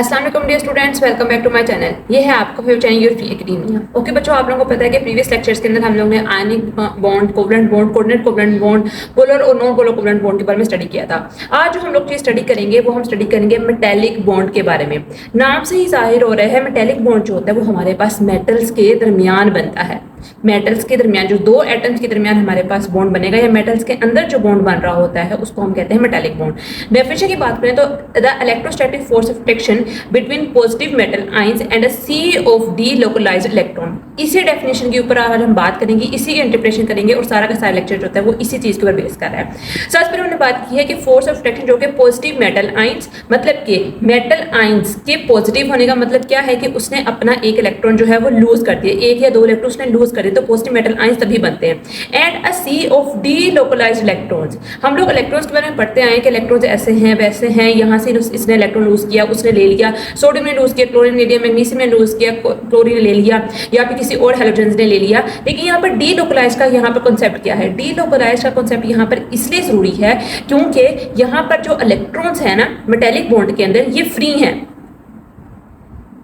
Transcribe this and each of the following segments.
अस्सलाम वालेकुम dear students, welcome back to my channel. ये है आपका favourite channel Your Free Academia. Okay बच्चों, आप लोगों को पता है कि प्रीवियस लेक्चर्स के अंदर हम लोग ने ionic bond, covalent bond, coordinate covalent bond, polar और नॉन पोलर कोवलेंट बॉन्ड के बारे में स्टडी किया था। आज जो हम लोग स्टडी करेंगे वो हम स्टडी करेंगे मेटेलिक बॉन्ड के बारे में। नाम से ही जाहिर हो रहा है मेटेलिक बॉन्ड जो होता है वो हमारे पास मेटल्स के दरमियान बनता है। मेटल्स के दरमियान जो दो एटम्स के दरमियान हमारे पास बॉन्ड बनेगा या मेटल्स के अंदर जो बॉन्ड बन रहा होता है उसको हम कहते हैं मेटेलिक बॉन्ड। डेफिनेशन की बात करें तो the electrostatic force of friction between positive metal ions and a sea of delocalised electron. इसी डेफिनेशन के ऊपर आज हम बात करेंगे, इसी की इंटरप्रिटेशन करेंगे और सारा का सारा लेक्चर जो होता है वो इसी चीज के ऊपर बेस कर रहा है। सबसे पहले हमने बात की है कि फोर्स ऑफ फ्रिक्शन जो कि पॉजिटिव मेटल आयंस मतलब कि मेटल आयंस के पॉजिटिव होने का मतलब क्या है कि उसने अपना एक इलेक्ट्रॉन जो है वो लूज कर दिया, एक या दो इलेक्ट्रॉन उसने लूज कर दिए तो पॉजिटिव मेटल आयंस तभी बनते हैं। And a sea of delocalised electrons, हम लोग इलेक्ट्रॉन्स के बारे में पढ़ते आए कि इलेक्ट्रॉन्स ऐसे हैं वैसे हैं, यहाँ से इसने इलेक्ट्रॉन लूज किया, उसने ले लिया, सोडियम ने लूज किया, क्लोरीन ले लिया, मैग्नीशियम ने लूज किया, क्लोरीन ले लिया, या फिर किसी और हैलोजेंस ने ले लिया। लेकिन यहाँ पर डी लोकलाइज का यहाँ पर कॉन्सेप्ट क्या है? डी लोकलाइज का कॉन्सेप्ट यहाँ पर इसलिए जरूरी है क्योंकि यहाँ पर जो इलेक्ट्रॉन्स है ना मेटेलिक बॉन्ड के अंदर ये फ्री हैं,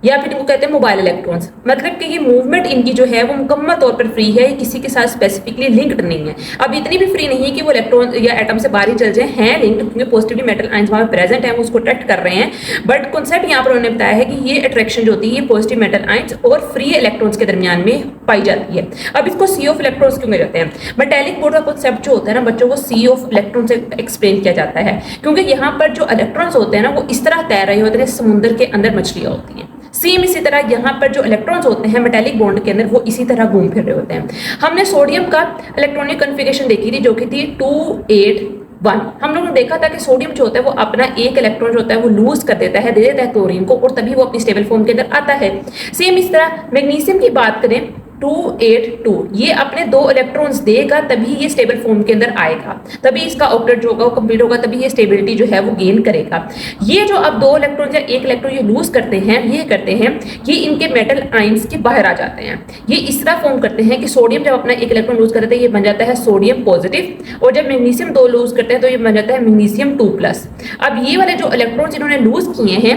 या फिर इनको कहते हैं मोबाइल इलेक्ट्रॉन्स। मतलब कि ये मूवमेंट इनकी जो है वो मुकम्मल तौर पर फ्री है, किसी के साथ स्पेसिफिकली लिंक्ड नहीं है। अब इतनी भी फ्री नहीं है कि वो इलेक्ट्रॉन या एटम से बाहर ही चल जाए, हैं लिंक्ड क्योंकि पॉजिटिवली मेटल आयंस वहां प्रेजेंट है, वो उसको अट्रैक्ट कर रहे हैं। बट कॉन्सेप्ट यहाँ पर उन्होंने बताया है कि ये अट्रैक्शन जो होती है ये पॉजिटिव मेटल आयंस और फ्री इलेक्ट्रॉन्स के दरमियान में पाई जाती है। अब इसको सी ऑफ इलेक्ट्रॉन्स क्यों कहते हैं? मेटेलिक बॉन्ड का कॉन्सेप्ट जो होता है ना बच्चों, वो सी ऑफ इलेक्ट्रॉन से एक्सप्लेन किया जाता है क्योंकि यहाँ पर जो इलेक्ट्रॉन्स होते हैं ना वो इस तरह तैर रहे होते हैं समुद्र के अंदर मछलियां होती हैं। सेम इसी तरह यहाँ पर जो इलेक्ट्रॉन्स होते हैं मेटेलिक बॉन्ड के अंदर वो इसी तरह घूम फिर रहे होते हैं। हमने सोडियम का इलेक्ट्रॉनिक कॉन्फ़िगरेशन देखी थी जो कि थी 281। हम लोगों ने देखा था कि सोडियम जो होता है वो अपना एक इलेक्ट्रॉन जो होता है वो लूज कर देता है, दे देता है क्लोरीन को और तभी वो अपनी स्टेबल फॉर्म के अंदर आता है। सेम इस तरह मैग्नीशियम की बात करें 282, ये अपने दो इलेक्ट्रॉन्स देगा तभी ये स्टेबल फॉर्म के अंदर आएगा, तभी इसका ऑक्टेट जो होगा वो कंप्लीट होगा, तभी ये स्टेबिलिटी जो है वो गेन करेगा। ये जो अब दो इलेक्ट्रॉन या एक इलेक्ट्रॉन ये लूज करते हैं, ये करते हैं कि इनके मेटल आयंस के बाहर आ जाते हैं। ये इस तरह फॉर्म करते हैं कि सोडियम जब अपना एक इलेक्ट्रॉन लूज करते हैं ये बन जाता है सोडियम पॉजिटिव, और जब मैग्नीशियम दो लूज करते हैं तो ये बन जाता है मैग्नीशियम 2+। अब ये वाले जो इलेक्ट्रॉन्स इन्होंने लूज किए हैं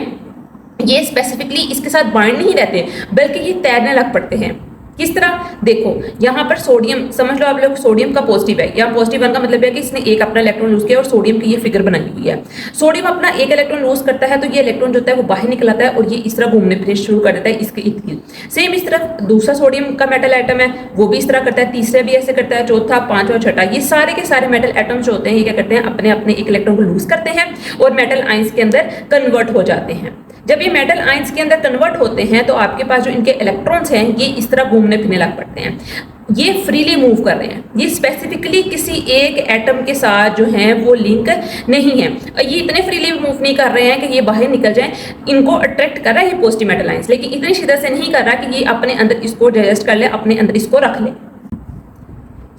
ये स्पेसिफिकली इसके साथ बाइंड नहीं रहते बल्कि ये तैरने लग पड़ते हैं। किस तरह? देखो यहाँ पर सोडियम समझ लो आप लोग, सोडियम का पॉजिटिव है, यहाँ पॉजिटिव वन का मतलब है कि इसने एक अपना इलेक्ट्रॉन लूज किया और सोडियम की ये फिगर बनाई हुई है। सोडियम अपना एक इलेक्ट्रॉन लूज करता है तो ये इलेक्ट्रॉन जो होता है वो बाहर निकल आता है और ये इस तरह घूमने फिरने शुरू कर देता है इसके इर्द गिर्द। सेम इस तरह दूसरा सोडियम का मेटल एटम है वो भी इस तरह करता है, तीसरा भी ऐसे करता है, चौथा, पांचवा, छठा, ये सारे के सारे मेटल एटम्स जो होते हैं ये क्या करते हैं अपने अपने एक इलेक्ट्रॉन को लूज करते हैं और मेटल आयंस के अंदर कन्वर्ट हो जाते हैं। जब ये मेटल आयंस के अंदर कन्वर्ट होते हैं तो आपके पास जो इनके इलेक्ट्रॉन्स हैं ये इस तरह घूमने फिरने लग पड़ते हैं। ये फ्रीली मूव कर रहे हैं, ये स्पेसिफिकली किसी एक एटम के साथ जो है वो लिंक नहीं है। ये इतने फ्रीली मूव नहीं कर रहे हैं कि ये बाहर निकल जाएं, इनको अट्रैक्ट कर रहा है ये पॉजिटिव मेटल आयंस, लेकिन इतनी शिद्दत से नहीं कर रहा कि ये अपने अंदर इसको डाइजेस्ट कर ले, अपने अंदर इसको रख ले।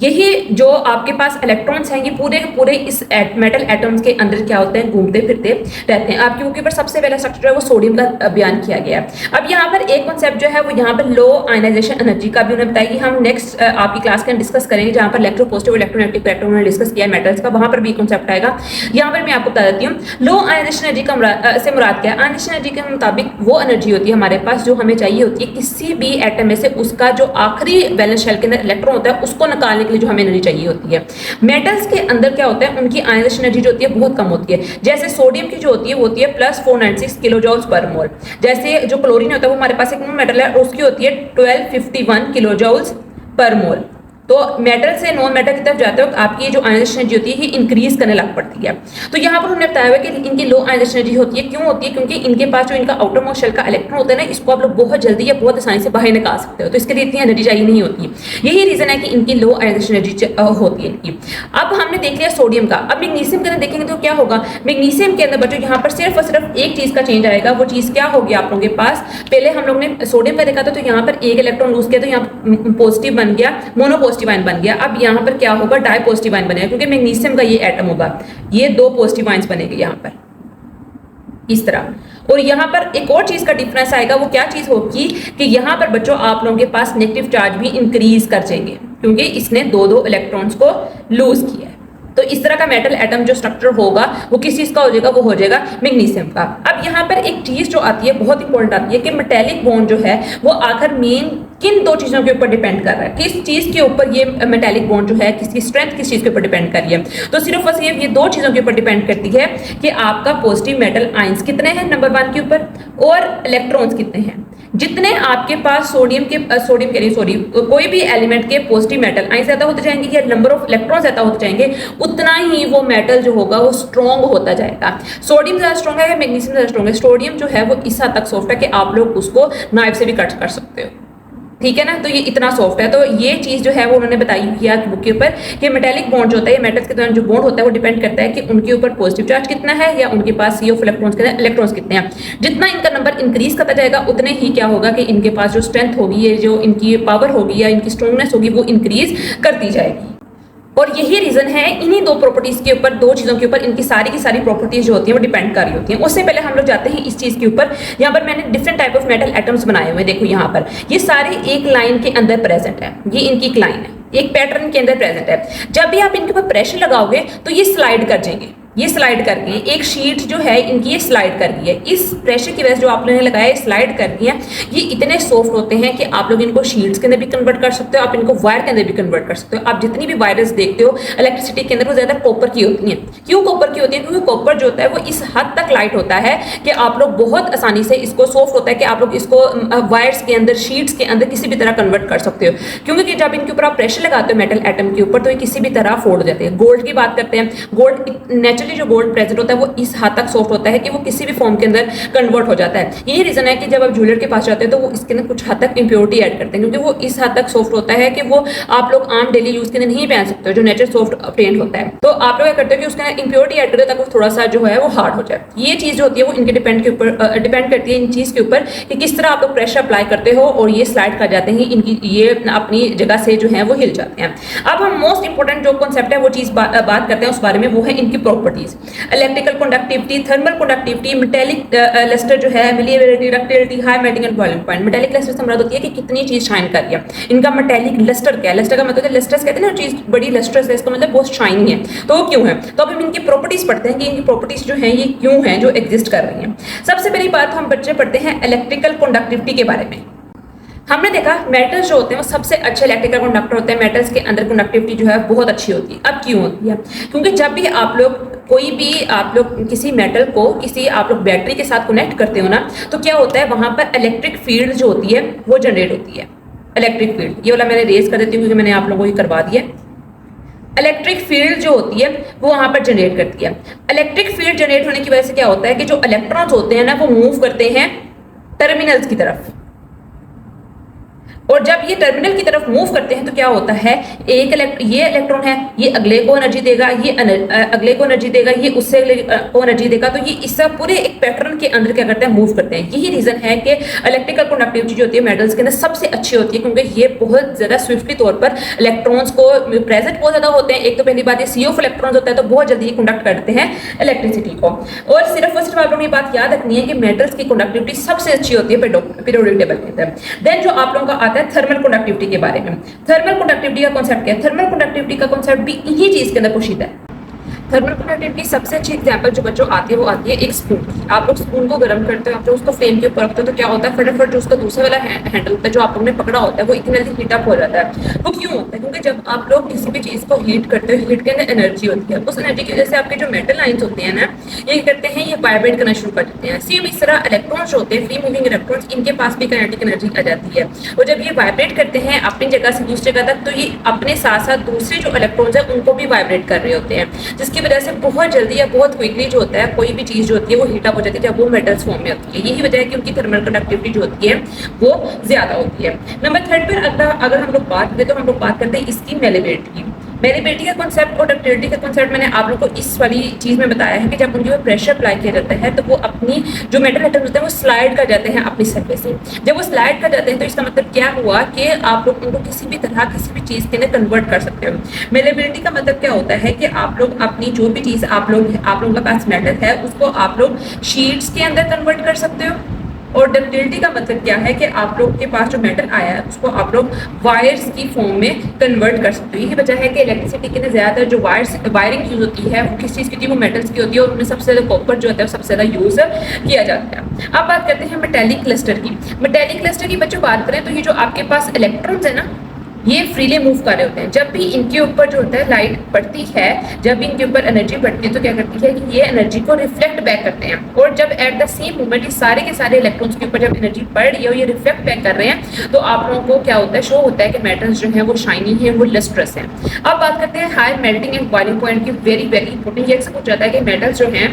यही जो आपके पास इलेक्ट्रॉन्स हैं ये पूरे के पूरे इस मेटल एटम्स के अंदर क्या होते हैं घूमते फिरते रहते हैं। आपके बुक के ऊपर सबसे पहला स्ट्रक्चर है वो सोडियम का बयान किया गया है। अब यहाँ पर एक कॉन्सेप्ट जो है वो यहाँ पर लो आयनाइजेशन एनर्जी का भी उन्होंने बताया, हम नेक्स्ट आपकी क्लास के डिस्कस करेंगे जहाँ पर इलेक्ट्रोपॉजिटिव इलेक्ट्रोनेगेटिव इलेक्ट्रॉन उन्होंने डिस्कस किया मेटल्स का, वहाँ पर भी कॉन्सेप्ट आएगा। यहाँ पर मैं आपको बता देती हूँ लो आयनाइजेशन एनर्जी का से मुराद क्या है। आयनाइजेशन एनर्जी के मुताबिक वो एनर्जी होती है हमारे पास जो हमें चाहिए होती है किसी भी एटम में से उसका जो आखिरी वैलेंस शेल के अंदर इलेक्ट्रॉन होता है उसको निकालने के लिए जो हमें एनर्जी चाहिए होती है। मेटल्स के अंदर क्या होता है उनकी आयनाइजेशन एनर्जी जो होती है बहुत कम होती है। जैसे सोडियम की जो होती है वो होती है +496 किलोजूल्स पर मोल। जैसे जो क्लोरीन होता है वो हमारे पास एक मेटल है उसकी होती है 1251 किलोजूल्स पर मोल। तो मेटल से नॉन मेटल की तरफ जाते हो आपकी जो आयनाइजेशन एनर्जी होती है ये इंक्रीज करने लग पड़ती है। तो यहाँ पर उन्होंने बताया हुआ कि इनकी लो आयनाइजेशन एनर्जी होती है। क्यों होती है? क्योंकि इनके पास जो इनका आउटर मोस्ट शेल का इलेक्ट्रॉन होता है ना इसको आप लोग बहुत जल्दी या बहुत आसानी से बाहर निकाल सकते हो, तो इसके लिए इतनी एनर्जी चाहिए नहीं होती। यही रीजन है कि इनकी लो आयनाइजेशन एनर्जी होती है इनकी। अब हमने देख लिया सोडियम का, अब मैग्नीशियम के अंदर देखेंगे तो क्या होगा। मैग्नीशियम के अंदर बच्चों यहाँ पर सिर्फ और सिर्फ एक चीज का चेंज आएगा, वो चीज क्या होगी आप लोगों के पास। पहले हम लोग ने सोडियम का देखा था तो यहाँ पर एक इलेक्ट्रॉन लूज किया तो यहाँ पॉजिटिव बन गया, मोनो पॉजिटिव आयन बन गया। अब यहाँ पर क्या होगा डाई पॉजिटिव आयन बनेगा क्योंकि मैग्नीशियम का ये एटम होगा, ये दो पॉजिटिव आयंस बनेंगे यहाँ पर इस तरह। और यहाँ पर एक और चीज का डिफरेंस आएगा, वो क्या चीज होगी कि यहाँ पर बच्चों आप लोगों के पास नेगेटिव चार्ज भी इंक्रीज कर जाएंगे क्योंकि इसने दो दो इलेक्ट्रॉन्स को लूज किया है। तो इस तरह का मेटल एटम जो स्ट्रक्चर होगा वो किस चीज का हो जाएगा, वो हो जाएगा मैग्नीशियम का। अब यहाँ पर एक चीज जो आती है बहुत इंपॉर्टेंट आती है कि मेटेलिक बॉन्ड जो है वो आखिर मेन किन दो चीजों के ऊपर डिपेंड कर रहा है, किस चीज के ऊपर ये मेटेलिक बॉन्ड जो है किसकी स्ट्रेंथ किस चीज के ऊपर डिपेंड कर रही है। तो सिर्फ और सिर्फ ये दो चीजों के ऊपर डिपेंड करती है कि आपका पॉजिटिव मेटल आयंस कितने हैं नंबर 1 के ऊपर, और इलेक्ट्रॉन्स कितने हैं। जितने आपके पास कोई भी एलिमेंट के पॉजिटिव मेटल आयंस ज्यादा होते जाएंगे या नंबर ऑफ इलेक्ट्रॉन ज्यादा होते जाएंगे, उतना ही वो मेटल जो होगा वो स्ट्रॉन्ग होता जाएगा। सोडियम ज्यादा स्ट्रॉन्ग है, मैग्नीशियम ज्यादा स्ट्रॉन्ग है। सोडियम जो है वो इस हद तक सॉफ्ट है कि आप लोग उसको नाइफ से भी कट कर सकते हो, ठीक है ना। तो ये इतना सॉफ्ट है। तो ये चीज जो है वो उन्होंने बताई किया बुक के ऊपर कि मेटेलिक बॉन्ड जो होता है, ये मेटल्स के दौरान जो बॉन्ड होता है वो डिपेंड करता है कि उनके ऊपर पॉजिटिव चार्ज कितना है या उनके पास सी ऑफ इलेक्ट्रॉन्स कितने, इलेक्ट्रॉन्स कितने हैं। जितना इनका नंबर इंक्रीज करता जाएगा उतने ही क्या होगा कि इनके पास जो स्ट्रेंथ होगी, ये जो इनकी पावर होगी या इनकी स्ट्रॉन्गनेस होगी वो इंक्रीज करती जाएगी। और यही रीजन है, इन्हीं दो प्रॉपर्टीज के ऊपर, दो चीजों के ऊपर इनकी सारी की सारी प्रॉपर्टीज जो होती हैं वो डिपेंड कर रही होती हैं। उससे पहले हम लोग जाते हैं इस चीज के ऊपर। यहाँ पर मैंने different type of metal atoms बनाए हुए हैं। देखो यहाँ पर ये सारे एक लाइन के अंदर प्रेजेंट है, ये इनकी एक लाइन है, एक पैटर्न के अंदर प्रेजेंट है। जब भी आप इनके ऊपर प्रेशर लगाओगे तो ये स्लाइड कर जाएंगे, ये स्लाइड कर गई, एक शीट जो है इनकी ये स्लाइड कर गई है। इस प्रेशर की वजह से जो आप लोगों ने लगाया स्लाइड कर गई है, ये इतने सॉफ्ट होते हैं कि आप लोग इनको शीट्स के अंदर भी कन्वर्ट कर सकते हो, आप इनको वायर के अंदर भी कन्वर्ट कर सकते हो। आप जितनी भी वायर्स देखते हो इलेक्ट्रिसिटी के अंदर वो ज्यादा कॉपर की होती हैं। क्यों कॉपर की होती है? क्योंकि कॉपर जो होता है वो इस हद तक लाइट होता है कि आप लोग बहुत आसानी से इसको, सॉफ्ट होता है कि आप लोग इसको वायर्स के अंदर, शीट्स के अंदर किसी भी तरह कन्वर्ट कर सकते हो। क्योंकि जब इनके ऊपर आप प्रेशर लगाते हो मेटल एटम के ऊपर तो ये किसी भी तरह फोल्ड हो जाते हैं। गोल्ड की बात करते हैं, गोल्ड नेचुरली जो गोल्ड प्रेजेंट होता है वो इस हद तक सॉफ्ट होता है कि वो किसी भी फॉर्म के अंदर कन्वर्ट हो जाता है। यही रीजन है कि जब आप ज्वेलर के पास जाते हैं तो वो इसके अंदर कुछ हद तक इंप्योरिटी ऐड करते हैं, क्योंकि वो इस हद तक सॉफ्ट होता है कि वो आप लोग आम डेली यूज के अंदर नहीं पहन सकते हो, जो नेचुरल सॉफ्ट ऑब्टेन होता है। तो आप लोग क्या करते हो कि उसके अंदर इंप्योरिटी ऐड करते हो ताकि थोड़ा सा जो है वो हार्ड हो जाए। ये चीज जो होती है वो इनके डिपेंड करती है इन चीज के ऊपर कि किस तरह आप लोग प्रेशर अप्लाई करते हो और ये स्लाइड कर जाते हैं, इनकी ये अपनी जगह से जो है वो हिल जाते हैं। अब हम मोस्ट इंपोर्टेंट जो कॉन्सेप्ट है वो चीज बात करते हैं उस बारे में, वो है इनकी properties. Electrical conductivity, thermal conductivity, metallic lustre जो है, malleability, ductility, high melting and boiling point. Metallic lustre से मुराद होती है कि कितनी चीज शाइन कर रही है। इनका मेटेलिक लस्टर क्या है? लस्टर का मतलब है, लस्टर्स कहते हैं ना चीज बड़ी लस्टर्स है, इसका मतलब बहुत शाइनी है। तो वो क्यों है? तो अब हम इनकी प्रॉपर्टीज पढ़ते हैं कि इनकी प्रॉपर्टीज जो है ये क्यों है जो एग्जिस्ट कर रही हैं। सबसे पहली बात हम बच्चे पढ़ते हैं इलेक्ट्रिकल कंडक्टिविटी के बारे में। हमने देखा मेटल्स जो होते हैं वो सबसे अच्छे इलेक्ट्रिकल कंडक्टर होते हैं। मेटल्स के अंदर कंडक्टिविटी जो है बहुत अच्छी होती है। अब क्यों होती है? क्योंकि जब भी आप लोग कोई भी आप लोग किसी मेटल को किसी आप लोग बैटरी के साथ कनेक्ट करते हो ना, तो क्या होता है वहां पर इलेक्ट्रिक फील्ड जो होती है वो जनरेट होती है। इलेक्ट्रिक फील्ड ये वाला मैंने रेज कर देती हूँ क्योंकि मैंने आप लोगों को ये करवा दिया। इलेक्ट्रिक फील्ड जो होती है वो वहां पर जनरेट करती है। इलेक्ट्रिक फील्ड जनरेट होने की वजह से क्या होता है कि जो इलेक्ट्रॉन्स होते हैं ना वो मूव करते हैं टर्मिनल्स की तरफ, और जब ये टर्मिनल की तरफ मूव करते हैं तो क्या होता है, ये इलेक्ट्रॉन है, ये अगले को एनर्जी देगा, ये अगले को एनर्जी देगा, ये उससे अगले को एनर्जी देगा। तो ये इस पूरे एक पैटर्न के अंदर क्या करते हैं, मूव करते हैं। यही रीजन है कि इलेक्ट्रिकल कंडक्टिविटी जो होती है मेटल्स के अंदर सबसे अच्छी होती है, क्योंकि ये बहुत ज्यादा स्विफ्टली तौर पर इलेक्ट्रॉन्स को प्रेजेंट बहुत ज्यादा होते हैं। एक तो पहली बात ये सी ऑफ इलेक्ट्रॉन्स होता है तो बहुत जल्दी कंडक्ट करते हैं इलेक्ट्रिसिटी को। और सिर्फ आप लोगों को बात याद रखनी है कि मेटल्स की कंडक्टिविटी सबसे अच्छी होती है पीरियोडिक टेबल के अंदर। देन जो आप लोगों का आता है थर्मल कंडक्टिविटी के बारे में। थर्मल कंडक्टिविटी का कॉन्सेप्ट क्या है? थर्मल कंडक्टिविटी का कॉन्सेप्ट भी इन्हीं चीज के अंदर पोशीदा है। थर्मल कंडक्टिविटी सबसे अच्छी एग्जांपल जो बच्चों आती है वो आती है एक स्पून की। आप लोग स्पून को गर्म करते हो, आप लोग उसको फ्लेम के ऊपर रखते हो तो क्या होता है, फटाफट जो उसका दूसरा वाला हैंडल होता है जो आप लोगों ने पकड़ा होता है वो इतनी जल्दी हीट अप हो जाता है। वो क्यों होता है? क्योंकि जब आप लोग किसी भी चीज को हीट करते हो, हीट के अंदर एनर्जी होती है, उस एनर्जी की वजह से आपके जो मेटल आयंस होते हैं ना ये करते हैं, ये वाइब्रेट करना शुरू कर देते हैं। सेम इस तरह इलेक्ट्रॉन्स होते हैं, फ्री मूविंग इलेक्ट्रॉन्स, इनके पास भी काइनेटिक एनर्जी आ जाती है। और जब ये वाइब्रेट करते हैं अपनी जगह से दूसरी जगह तक, तो ये अपने साथ साथ दूसरे जो इलेक्ट्रॉन्स है उनको भी वाइब्रेट कर रहे होते हैं, जिसकी वजह से बहुत जल्दी या बहुत क्विकली जो होता है कोई भी चीज जो होती है वो हीट अप हो जाती है जब वो मेटल्स फॉर्म में होती है। यही वजह है कि उनकी थर्मल कंडक्टिविटी जो होती है वो ज्यादा होती है। नंबर 3 पर अगर हम लोग बात करें तो हम लोग बात करते हैं इसकी मेलेबिलिटी की। मेलेबिलिटी का कॉन्सेप्ट और डक्टिलिटी का कॉन्सेप्ट मैंने आप लोगों को इस वाली चीज में बताया है कि जब उनके ऊपर प्रेशर अप्लाई किया जाता है तो वो अपनी जो मेटल एटम्स होते हैं वो स्लाइड कर जाते हैं अपनी सरफेस से। जब वो स्लाइड कर जाते हैं तो इसका मतलब क्या हुआ कि आप लोग उनको किसी भी तरह किसी भी चीज के अंदर कन्वर्ट कर सकते हो। मेलेबिलिटी का मतलब क्या होता है कि आप लोग अपनी जो भी चीज आप लोगों के पास मेटल है उसको आप लोग शीट्स के अंदर कन्वर्ट कर सकते हो, और डक्टिलिटी का मतलब क्या है कि आप लोग के पास जो मेटल आया है उसको आप लोग वायर्स की फॉर्म में कन्वर्ट कर सकते हो। यही वजह है कि इलेक्ट्रिसिटी के लिए ज़्यादातर जो वायरिंग यूज़ होती है वो किस चीज़ की होती है, वो मेटल्स की होती है और उनमें सबसे ज़्यादा कॉपर जो होता है वो सबसे ज़्यादा यूज़ किया जाता है। अब बात करते हैं मेटेलिक क्लस्टर की। मेटेलिक क्लस्टर की बच्चों बात करें तो ये जो आपके पास इलेक्ट्रॉन्स है ना, ये फ्रीली मूव कर रहे होते हैं। जब भी इनके ऊपर जो होता है लाइट पड़ती है, जब भी इनके ऊपर एनर्जी पड़ती है तो क्या करती है कि ये एनर्जी को रिफ्लेक्ट बैक करते हैं। और जब एट द सेम मोमेंट ये सारे के सारे इलेक्ट्रॉन्स के ऊपर जब एनर्जी पड़ रही है और ये रिफ्लेक्ट बैक कर रहे हैं तो आप लोगों को क्या होता है, शो होता है कि मेटल्स जो है वो शाइनी है, वो लस्ट्रस है। अब बात करते हैं high melting and boiling point की। Very very important. ये अक्सर पूछा जाता है कि मेटल्स जो हैं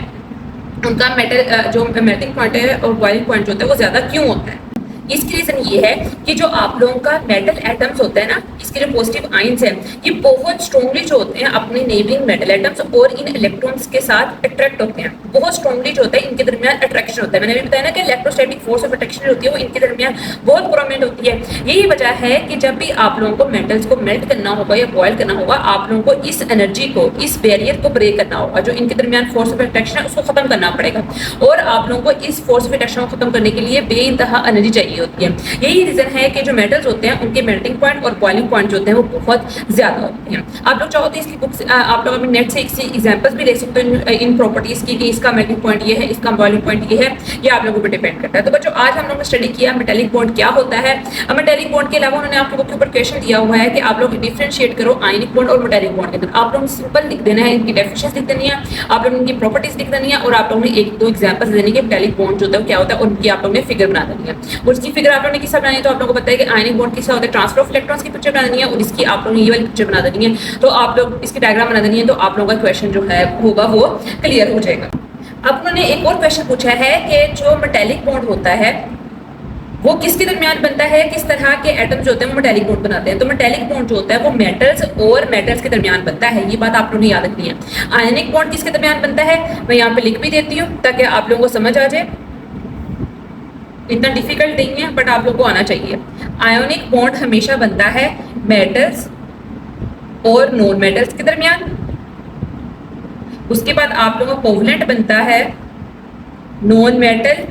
उनका मेटल जो मेल्टिंग पॉइंट है और बॉइलिंग पॉइंट जो होता है वो ज़्यादा क्यों होता है। इसकी रीजन ये है कि जो आप लोगों का मेटल एटम्स होता है ना, इसके जो पॉजिटिव आयंस हैं ये बहुत स्ट्रांगली जो होते हैं अपने नेबरिंग मेटल एटम्स और इन इलेक्ट्रॉन्स के साथ अट्रैक्ट होते हैं। बहुत स्ट्रांगली जो होता है इनके दरमियान अट्रैक्शन होता है। मैंने अभी बताया ना कि इलेक्ट्रोस्टैटिक फोर्स ऑफ अट्रैक्शन होती है वो इनके दरमियान बहुत प्रोमिनेंट होती है। यही वजह है कि जब भी आप लोगों को मेटल्स को मेल्ट करना होगा या बॉयल करना होगा, आप लोगों को इस एनर्जी को, इस बैरियर को ब्रेक करना होगा। जो इनके दरमियान फोर्स ऑफ अट्रैक्शन है उसको खत्म करना पड़ेगा और आप लोगों को इस फोर्स ऑफ अट्रैक्शन को खत्म करने के लिए बेइंतहा एनर्जी चाहिए होती है। यही रीजन है कि जो मेटल्स होते हैं उनके मेल्टिंग पॉइंट और बॉइलिंग पॉइंट जो होते हैं वो बहुत ज्यादा होते हैं। आप लोग चाहो तो इसकी बुक्स आप लोग अपने नेट से इसके एग्जांपल्स भी ले सकते हो इन प्रॉपर्टीज की कि इसका मेल्टिंग पॉइंट ये है, इसका बॉइलिंग पॉइंट ये है। ये आप लोगों पर डिपेंड करता है। तो बच्चों आज हम लोगों ने स्टडी किया मेटेलिक बॉन्ड क्या होता है। मेटेलिक बॉन्ड के अलावा उन्होंने आपके बुक के ऊपर क्वेश्चन दिया हुआ है कि आप लोग डिफरेंशिएट करो आयनिक बॉन्ड और मेटेलिक बॉन्ड के अंदर। आप लोग सिंपल लिख देना है, इनकी डेफिनेशन लिख देनी है, आप लोग इनकी प्रॉपर्टीज लिख देनी है और आप लोगों ने एक दो एग्जांपल्स देने के मेटेलिक बॉन्ड जो होता है क्या होता है और उनकी आप लोगों ने फिगर बना देनी है। और उसकी फिगर आप लोगों ने किससे बनानी है तो आप लोगों को पता है कि आयनिक बॉन्ड किसका होता है, ट्रांसफर ऑफ इलेक्ट्रॉन्स की पिक्चर बनानी है और इसकी आप लोगों ने ये वाली पिक्चर बना देनी है। तो आप लोग इसकी डायग्राम बना देनी है तो आप लोगों का क्वेश्चन जो है होगा वो क्लियर हो जाएगा। अब उन्होंने एक और क्वेश्चन पूछा है कि जो मेटेलिक बॉन्ड होता है वो किसके दरमियान बनता है, किस तरह के एटम्स जो होते हैं वो मेटेलिक बॉन्ड बनाते हैं। तो मेटेलिक बॉन्ड जो होता है वो मेटल्स और मेटल्स के दरमियान बनता है। ये बात आप लोगों ने याद रखनी है। आयनिक बॉन्ड किसके दरमियान बनता है मैं यहाँ पे लिख भी देती हूँ ताकि आप लोगों को समझ आ जाए। इतना डिफिकल्ट नहीं है बट आप लोगों को आना चाहिए। आयोनिक बॉन्ड हमेशा बनता है मेटल्स और नॉन मेटल्स के दरमियान। उसके बाद आप लोगों का कोवलेंट बनता है नॉन मेटल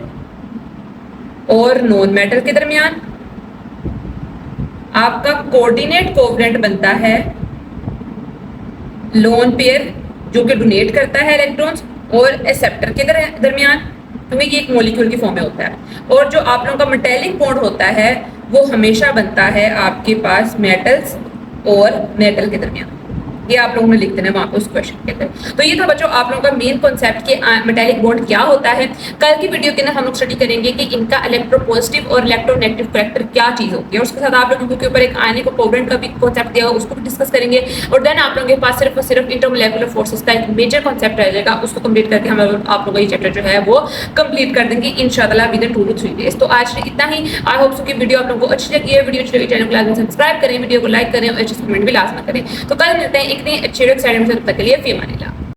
और नॉन मेटल के दरमियान। आपका कोऑर्डिनेट कोवलेंट बनता है लोन पेयर जो कि डोनेट करता है इलेक्ट्रॉन्स और एक्सेप्टर के दरमियान, क्योंकि ये एक मॉलिक्यूल की फॉर्म में होता है। और जो आप लोगों का मेटेलिक बॉन्ड होता है वो हमेशा बनता है आपके पास मेटल्स और मेटल के दरमियान। ये आप लोगों ने लिख देना वहां पे उस क्वेश्चन के अंदर। तो ये था बच्चों आप लोगों का मेन कॉन्सेप्ट कि मेटेलिक बॉन्ड क्या होता है। कल की वीडियो के अंदर हम लोग स्टडी करेंगे कि इनका इलेक्ट्रोपॉजिटिव और इलेक्ट्रोनेगेटिव कैरेक्टर क्या चीज होती है। उसके साथ आप लोगों के ऊपर एक आयनिक और कोवलेंट का भी कॉन्सेप्ट दिया होगा, उसको भी डिस्कस करेंगे। और देन आप लोगों के पास सिर्फ और सिर्फ इंटरमोलेकुलर फोर्सेस का एक मेजर कॉन्सेप्ट रह जाएगा। उसको कंप्लीट करके हम आप लोगों का ये चैप्टर जो है वो कंप्लीट कर देंगे इंशाल्लाह विद इन 2 to 3 डेज। तो आज इतना ही। आई होप सो कि वीडियो आप लोगों को अच्छी लगी है। वीडियो अच्छी लगी चैनल को लाजमी सब्सक्राइब करें, वीडियो को लाइक करें और अच्छे कमेंट भी लाजमी करें। तो कल मिलते हैं एक नई अच्छे तक के लिए फी अमानिल्लाह।